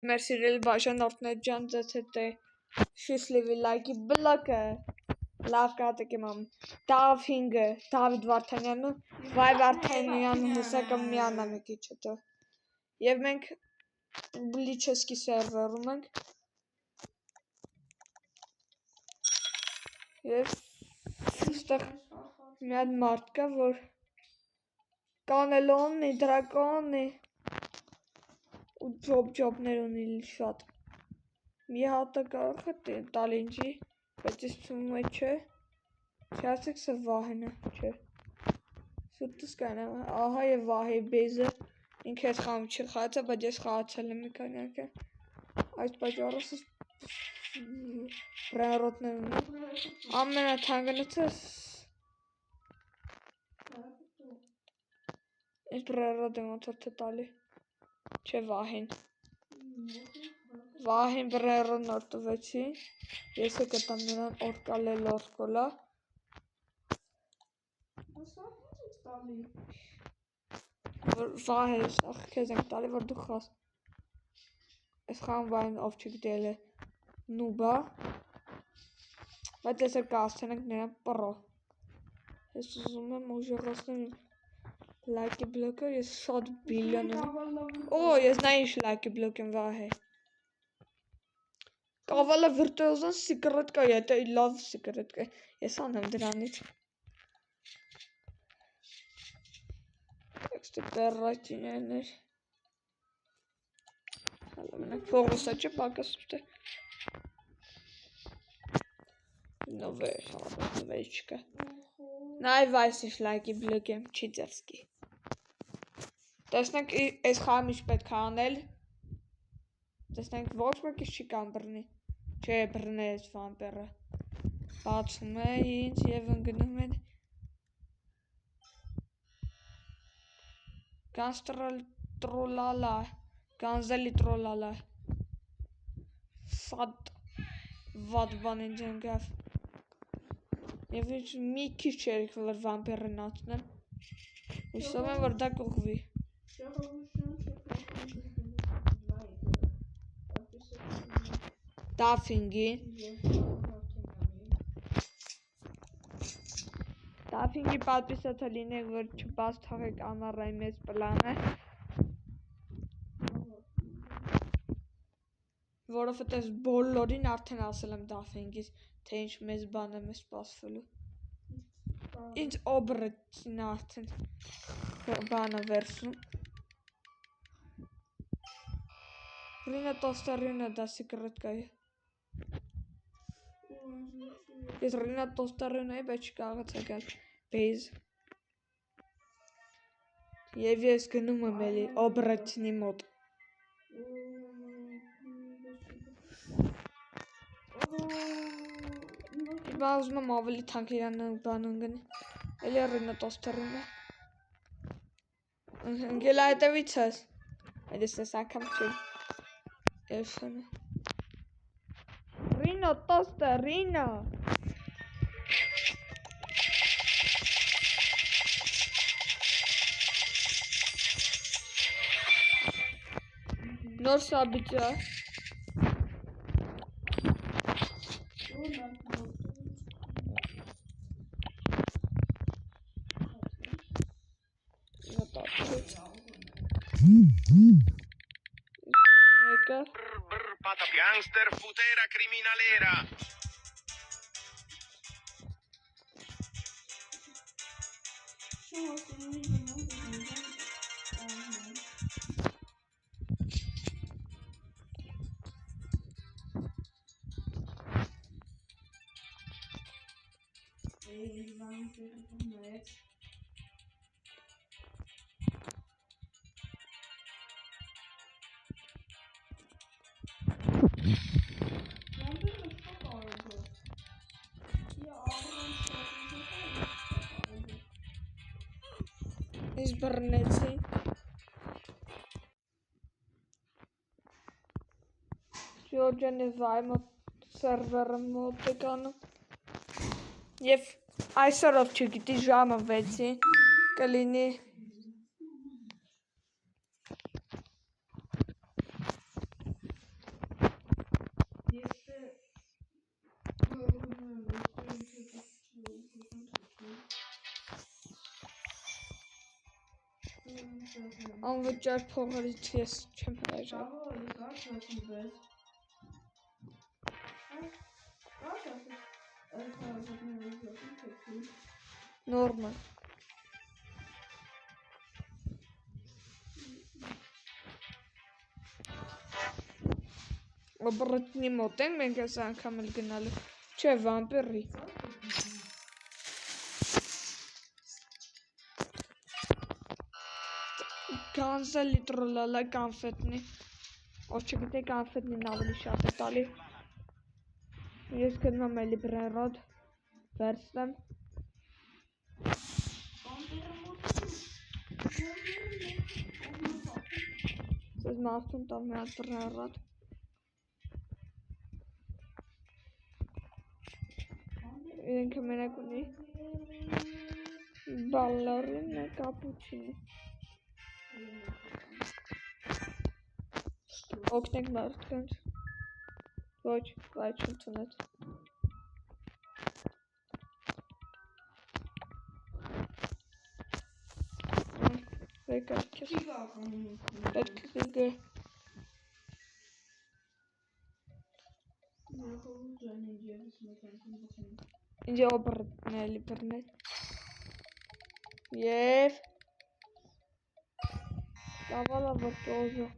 Մեր սիրելի բաժանորդներ ջան, ձեզ հետ է շիսլիվի լայքի բլոկը, լավ կատեք եմ ամ, Դավհինգը, Դավիթ Վարդանյանը, Վայ Վարդանյանը հուսակը միանա մի քիչ հետո, և մենք բլիչեսկի սերվերում ենք, և ստեղ մի հատ մարդ կա, որ կանելոնն է, դրականն է, ու ջոբներ ունի շատ, մի հատը կարող է տալ ինձի, բայց ես թվում է չէ, չասեք սա Վահեն է, չէ, սուտս կանեմ, ահա և Վահի բեզը, ինքը ես խաղում չի խաղացա, բայց ես խաղացել եմ մի քանի անգամ, այս պատճառով ես բրենրոտներ ունեմ, ամենաթանկնոցը ես բրենրոտ եմ ոնց որ թե տալի, չէ Վահին, Վահին բրենրոտ նոր տվեցի, ես է կտամ նրան օրկալել օրկոլա, Վահ ես, ախ կեզ ենք տալի, որ դու խաս, ես խաղում Վահին ով չգիտել է նուբա, բայց ես էր կասթենենք նրան պրո, ես ուզում եմ ուժեղացնեմ լայքի բլոկը, ես շատ բիլիոն եմ, ես նա ինչ լայքի բլոկ եմ Վահ է, կավալը վիրտուոզան սիկրետ կա, եթե լավ սիկրետ կա, ես անեմ դրանից, Տեքստի պերրատիներ, մենակ փողոսա չէ պակասուստը, նովեր չկա, նայվ այս ինչ լայքի բլոկ եմ, չի ձերսկի, տեսնենք այս խաղում ինչ պետք է անել, տեսնենք ոչ մեկից չի կան բրնի, չէ բրնե ես վամպերը, բացում է ինձ և ընգնում են, Գանստրալ տրոլալա, գանզելի տրոլալա, սատ վատ բան ինձ ընգավ, և մի քիչ չերիք որ վամպերն ացնեմ, հուսով եմ որ դա կողվի, Դավհինգի, Դավհինգի պատվիսացը լինեք, որ չբաց թաղեք անառայի մեզ պլանը, որովհետև բոլորին արդեն ասել եմ Դավհինգից, թե ինչ մեզ բան եմ սպասվելու, ինձ օբրեցին արդեն բանը վերսում, Ռինա տոստերինը դա սիկրետ կա է, ես Ռինա տոստերին էի, բայց չկարողացա գալ բեյզ, և ես գնում եմ էլի օբրեցինի մոտ, Բա ուզում եմ ավելի թանկ իրան բան ընգնի, էլի Ռինա տոստերինը, ընգել այտևից ես, այդ ես ես ակամ չեմ, էլշանը, Ռինա տոստերինը, նոր սաբիճա, Gangster futera criminalera. Ես բռնեցի, Ջորջան և վայ մոտ սերվերը մոտ է կանում, և այսօրով չգիտի ժամը 6-ի կլինի Անվճար փողերից ես չեմ հրաժար։ Նորմալ։ Օբրտնի մոտ ենք մենք այս անգամ էլ գնալու, չէ վամպիրի։ Գանզելի տրոլալա կանֆետնի, ով չգիտե կանֆետնին ավելի շատ է տալի։ Ես գնում էլի բրերոդ, վերցնեմ։ Ես մարդուն տամ մի հատ բրերոդ։ Իրենքը մենակ ունի բալերինա կապուչինո։ Օգնենք մարդկանց։ Ոչ, վայ չընդունեց։ Վեկար քեզ։ Պետք է գը։ Ինձ օբրտնի էլի բրնել։ Եվ կավալա վրտոզը։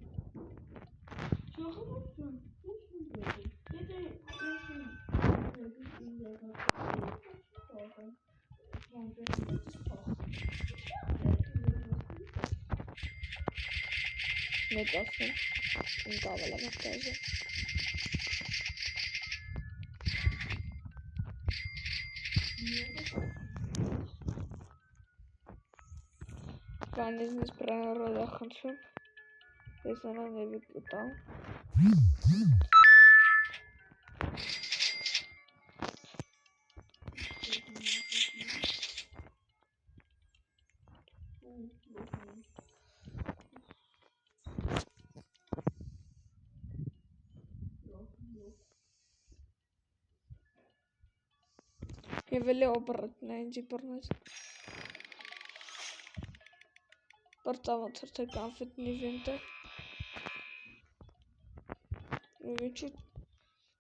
Մեծ ասեմ, իմ կավալա վրտոզը։ Կանիզնից բրահարոդ ախնչում, ես անան եվի կտամ։ Եվ էլի օբրտնի ինձի բրնեց։ Պրծավացր թե կանֆետնի վենտը։ Ինչու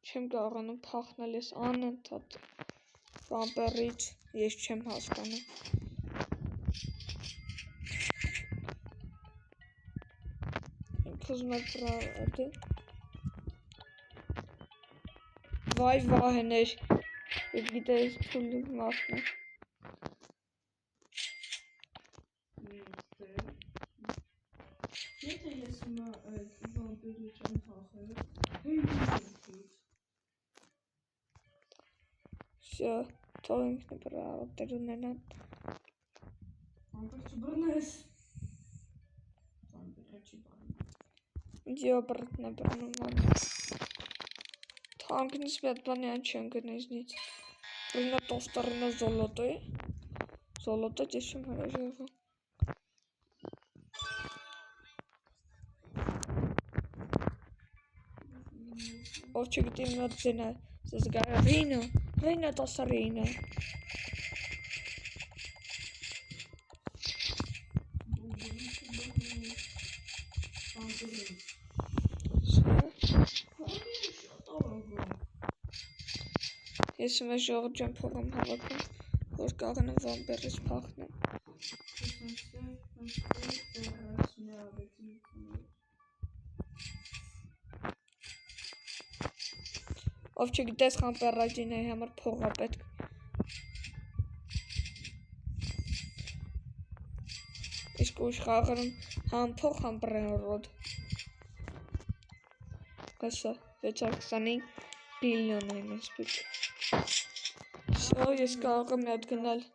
չեմ կարողանում փախնել ես անընդհատ վամպիրից, ես չեմ հասկանում։ Ինքս մեկ բրադի։ Վայ վահեներ, ես գիտես թուլի մարդն է։ Եթե ես հիմա վամպիրի չեմ փախել, Շո, թող ինքն է բրադեր ունենան։ վամպիր չբռնես։ Վամպիրը չի բռնում։ Ինձի օբրտնի է բրնում ան։ Թանկնից մետ բանի այն չեն գնեզնից։ Ռինա տոստարինա զոլոտո է։ Զոլոտո ես չեմ հրաժարվում։ Ով չգիտի մի հատ ձենա, զգա Ռինա տոստարինա։ Ես մեզ ժողջ եմ փողում հավաքում, որ կաղանեմ վամպիրից փախնեմ։ Ով չգիտես խամպերաջինայի համար փողա պետք։ Իսկ ուշ խաղարում համ փող, համ բրերոդ։ Կասա, 625 բիլիոն այն ես պետք։ Շո, ես կարող եմ մի հատ գնալ։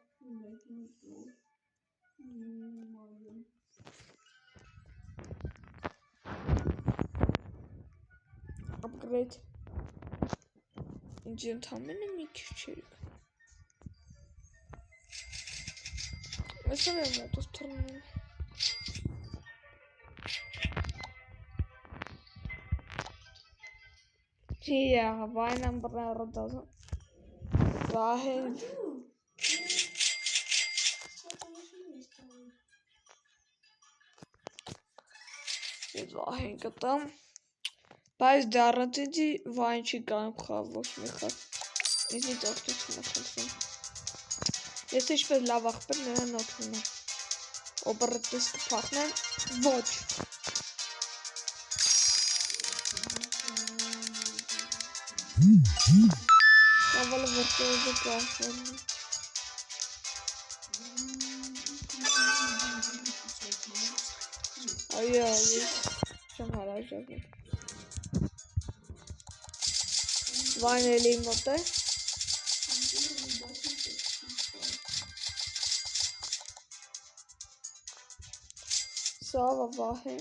Upgrade։ Ինձ ընդամենը մի քիչ չեք։ Այսօր եմ մոտոց թռնում։ Հիա, վայնան բրարոդազը։ Վահեն Ես վահեն կտամ Բայց դարատիդի վահեն չի կարում խավ ոչ մի խավ Իզնից ողջություն է խնդրում Ես ինչպես լավ աղբեր նրան օգնում եմ Օբրտես կփախնեմ ոչ Կավալը վրտոզը կաշվեն Այո, ես չեմ հարաժակում Վայն էլի մոտ է Սավա վահ է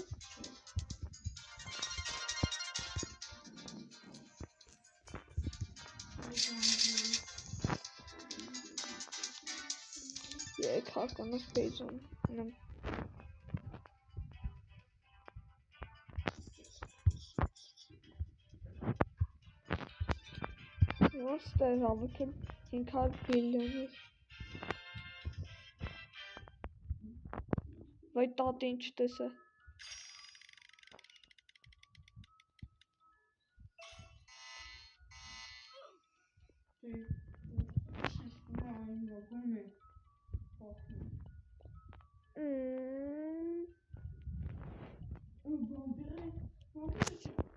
Երեք հականս պեյզում Ոնց դեր հավաքել 500 բիլիոնից Վայ տատ ինչ տեսը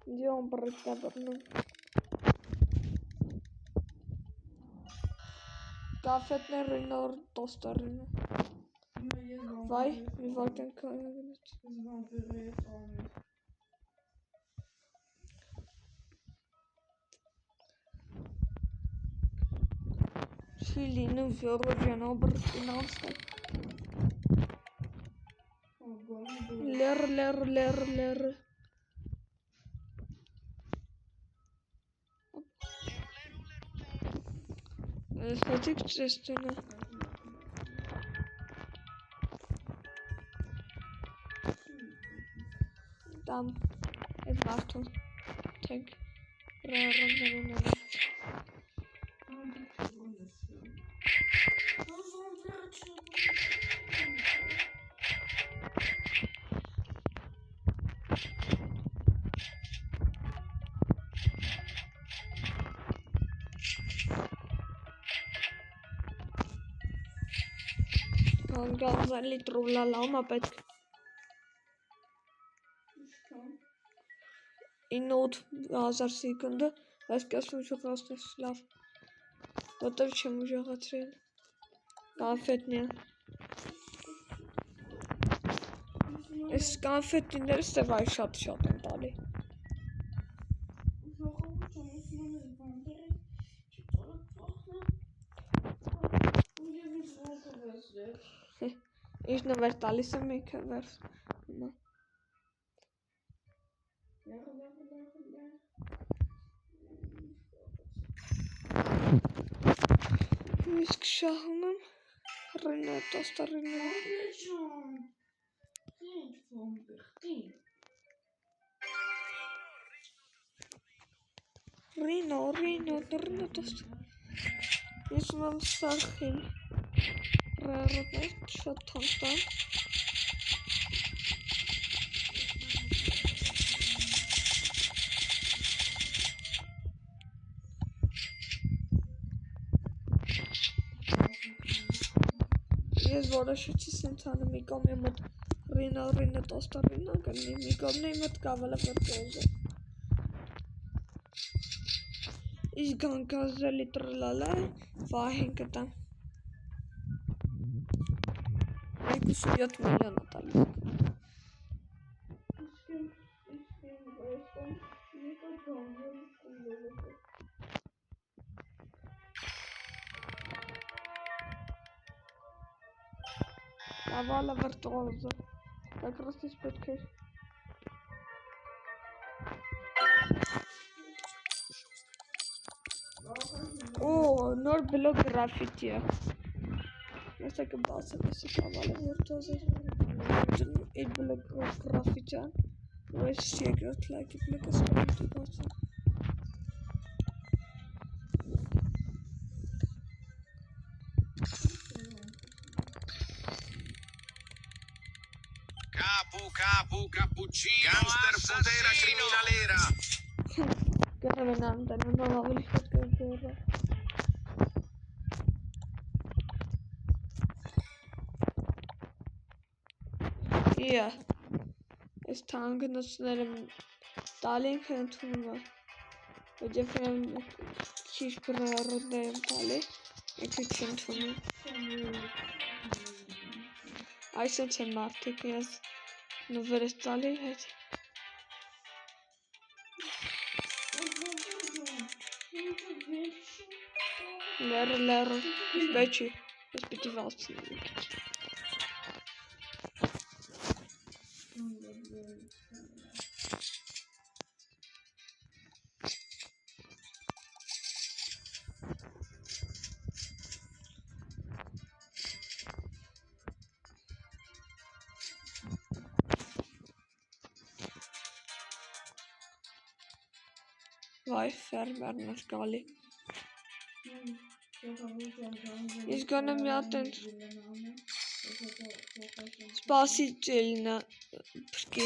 Դիոն բրտա բրնում Կաֆետները նոր տոստերինը Վայ, մի վարկան կանագնից Չի լինում վյորոջան աբրտին անցնել Լեր Սնեցիք ծեստենը Դամ Այդ մարդուն Թենք Ռարաններուն է Հանգազալի տրուլալամա պետք 9-1000 սեկունդը Այս կեսում ուժեղացնես լավ Ոտև չեմ ուժեղացրել Կանֆետնիա Այս կանֆետիները ստև այ շատ են տալի Ինչ նվեր տալիս եմ ինքը վերս Իսկ շահում եմ Ռինը տոստարինը Ռինո տոստարինը Ես ունեմ սարխին Ռարոպեր շատ թանտան Ես որոշեցի սենցանը մի կոմ եմ մտ Ռինը տոստարինը կնի մի կոմն եմ մտ կավալը վրտոզը Իսկ գանկազելի տրլալը վահեն կտամ 27 միլիոն ատալիս Կավալը վրտոզը Как раз из պետք է Օ, նոր բլոգ գրաֆիտի է Ես եկը բացեմ եսի կավալը վրտոզը Այդ բլոգ գրաֆիտի է ու ես երկրորդ լայքի բլոգը սպամիտի բացեմ cappuccino gangster futera criminalera. Göremeden ondan ավելի շատ görüyorum. Hier. Ist Tankennutzlerim Darlehen können tun wir. Und ich finde Cheeseburger Dali. Ich kann tun. Ayşen sen artık yaz. Nuvere Dali hat. Lehrer. Welche? Das bitte rausziehen. Vay fermer Gali. Izgānam jāten spasīceļina prki.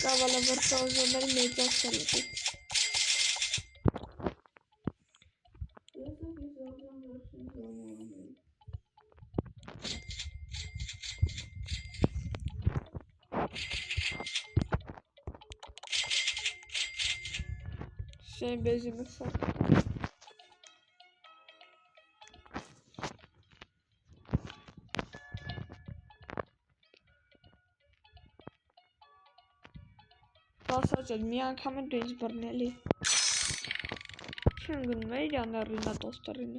Kavala vrtozomel međoseliti. Sen bezimi sat. Basacağız. Miyan kamen dönüş barneli. Şimdi gün meydanlarına dostlarına.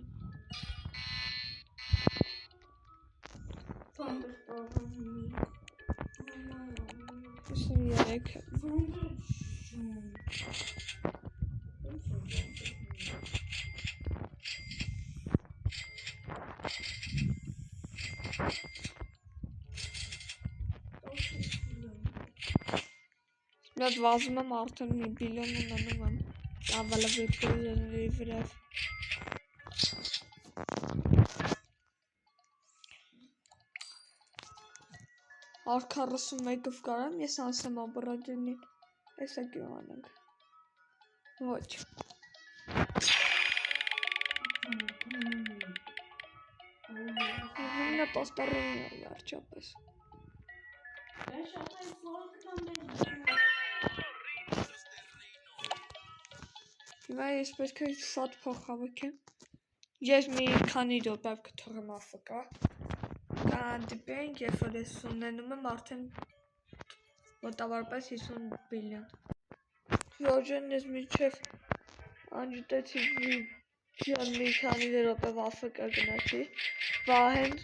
Kesin yerek. Biraz vazımım artırmıyor. Bilyonun anlamam. Ya valla bir biraz. Arkarısın make-up garam ya sen sama bırakını. Esa güvenlik. Hoş. Ne dostlarım var çapız. Wij is best een soort programma. Yes, me kan niet op heb ik toch maar Afrika. Kan de bank voor de zon en mijn Martin. Wat daar was is zo'n billion. Jojen is mijn chef. Anju dat hij John me kan niet op heb Afrika genati. Waarin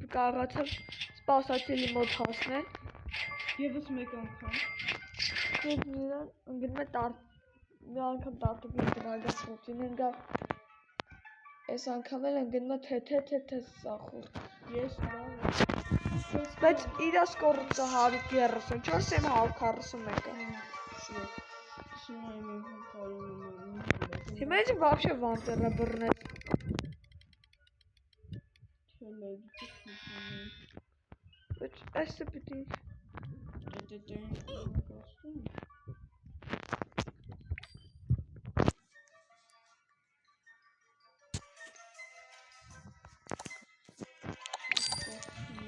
garat heb spasateli mothasne. Եվս մեկ անգամ։ Dit nu dan een met daar. Մի անգամ դարտուկի դրագած ռուտինեն գա այս անգամ էլ ընգնում է թե սախուր ես բայց իրա սկորուծը 134 եմ 141 հիմա իմ вообще վանտերը բռնել բայց այս է պիտի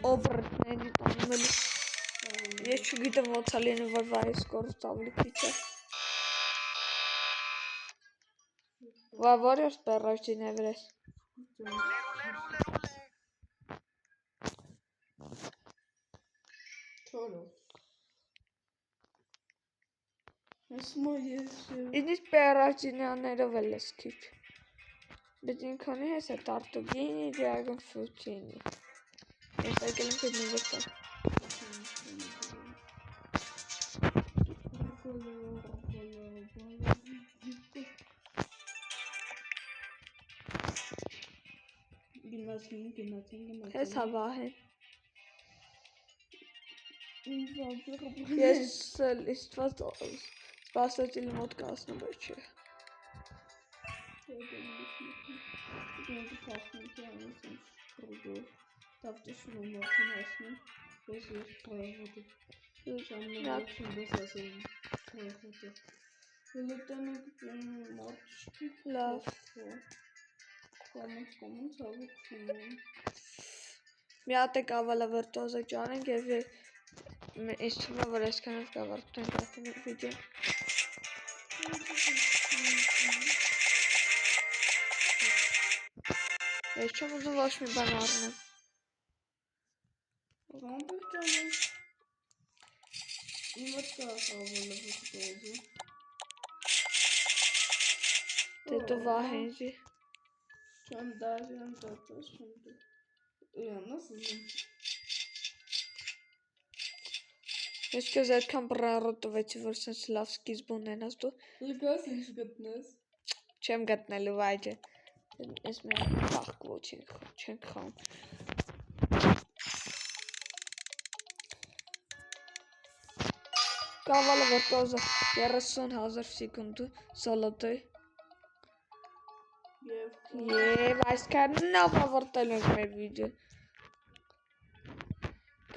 Obrtneni tanımeli. Ես չգիտեմ ոնց է լինում, որ վայս կորուց ավելի քիչ է։ Որոշ բեռաշին է վրես։ Չորո։ Ասմա ես։ Ինձ բեռաշինյաներով էլ ես քիչ։ Բայց ինքանի ես է տարտուգինի, դիագոն ֆուտինի։ Ես եկել եմ պիտի վրտել։ Ես հավահեն։ Ես Ես էլ իստված սպասեցիլի մոտ կասնում չէ։ Լավ։ Մի հատ է կավալա վրտոզը ճանենք և ինձ թվում է, որ այսքանով կավարտենք արդեն վիդեոն։ Ես չեմ ուզում ոչ մի բան առնեմ։ Դե դու վահենջի։ Ես քեզ այդքան բռնառոտ տվեցի, որ սենց լավ սկիզբ ունենաս դու։ Չեմ գտնելու վայջը։ Ես մի հատ բախկվո չենք խաղում։ Կավալը վրտոզը 30,000 սեկունդու զոլոտոյ։ Եվ այսքանով ավարտել ենք մեր վիդեո։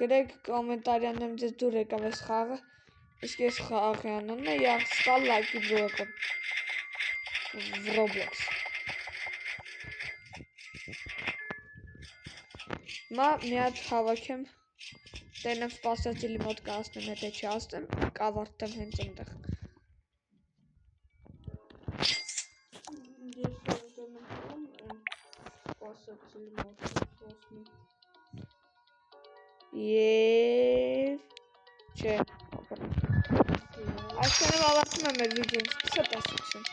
Գրեք կոմենտարյան եմ ձեզ դուր եկավ այս խաղը, իսկ ես խաղի անունն է Յաղսկալ լայքի բլոկը Roblox։ Հիմա մի հատ հավաքեմ, տենեմ սպասեցիլի մոտ կասնեմ, եթե չասնեմ, կավարտեմ հենց ընդեղ։ Եվ չէ, այսքանով ավարտում եմ մեր վիդեոն, սկսա 10-ություն։